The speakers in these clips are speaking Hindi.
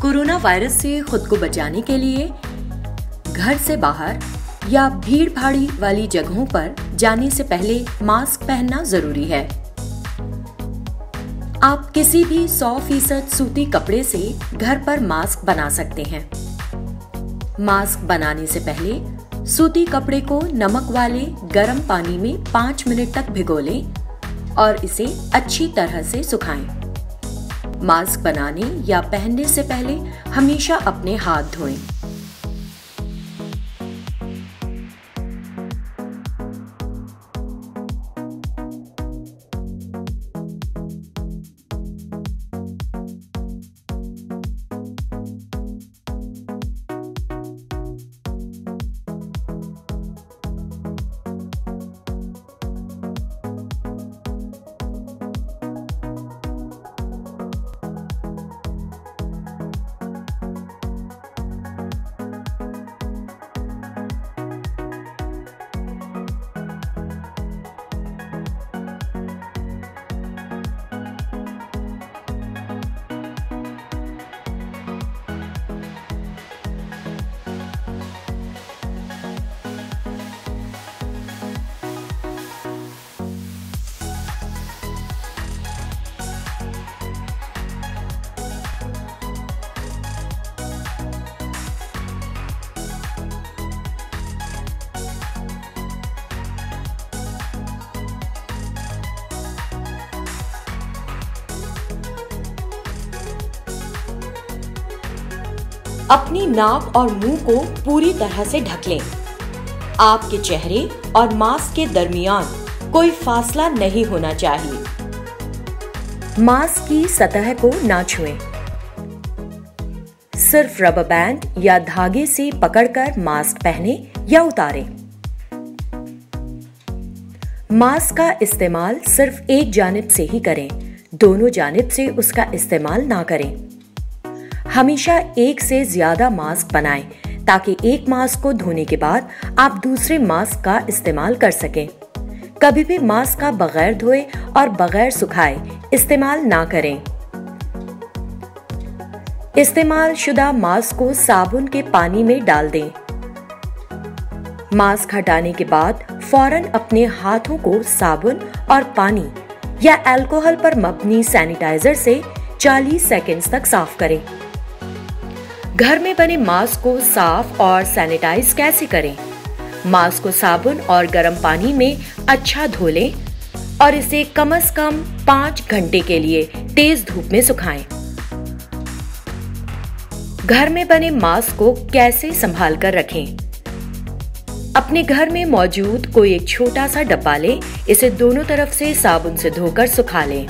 कोरोना वायरस से खुद को बचाने के लिए घर से बाहर या भीड़ भाड़ी वाली जगहों पर जाने से पहले मास्क पहनना जरूरी है। आप किसी भी 100% सूती कपड़े से घर पर मास्क बना सकते हैं। मास्क बनाने से पहले सूती कपड़े को नमक वाले गर्म पानी में 5 मिनट तक भिगो लें और इसे अच्छी तरह से सुखाएं। मास्क बनाने या पहनने से पहले हमेशा अपने हाथ धोएं। अपनी नाक और मुंह को पूरी तरह से ढक लें। आपके चेहरे और मास्क के दरमियान कोई फासला नहीं होना चाहिए। मास्क की सतह को ना छुएं। सिर्फ रबर बैंड या धागे से पकड़कर मास्क पहने या उतारें। मास्क का इस्तेमाल सिर्फ एक जानिब से ही करें, दोनों जानिब से उसका इस्तेमाल ना करें। हमेशा एक से ज्यादा मास्क बनाएं ताकि एक मास्क को धोने के बाद आप दूसरे मास्क का इस्तेमाल कर सकें। कभी भी मास्क का बगैर धोए और बगैर सुखाए इस्तेमाल ना करें। इस्तेमाल शुदा मास्क को साबुन के पानी में डाल दें। मास्क हटाने के बाद फौरन अपने हाथों को साबुन और पानी या अल्कोहल पर मबनी सैनिटाइजर से 40 सेकंड्स तक साफ करें। घर में बने मास्क को साफ और सैनिटाइज कैसे करें? मास्क को साबुन और गर्म पानी में अच्छा धो लें और इसे कम से कम 5 घंटे के लिए तेज धूप में सुखाएं। घर में बने मास्क को कैसे संभाल कर रखें? अपने घर में मौजूद कोई एक छोटा सा डब्बा लें, इसे दोनों तरफ से साबुन से धोकर सुखा लें।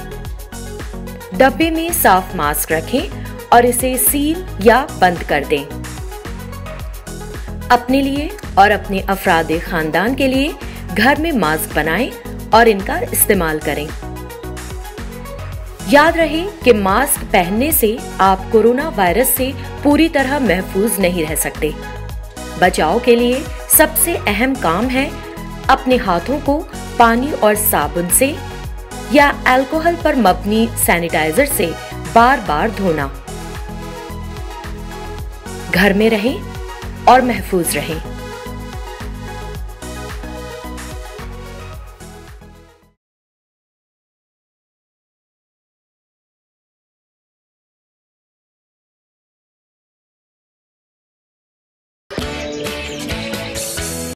डब्बे में साफ मास्क रखें और इसे सील या बंद कर दें। अपने लिए और अपने अफरादे खानदान के लिए घर में मास्क बनाएं और इनका इस्तेमाल करें। याद रहे कि मास्क पहनने से आप कोरोना वायरस से पूरी तरह महफूज नहीं रह सकते। बचाव के लिए सबसे अहम काम है अपने हाथों को पानी और साबुन से या अल्कोहल पर मबनी सैनिटाइजर से बार बार धोना। घर में रहें और महफूज रहें।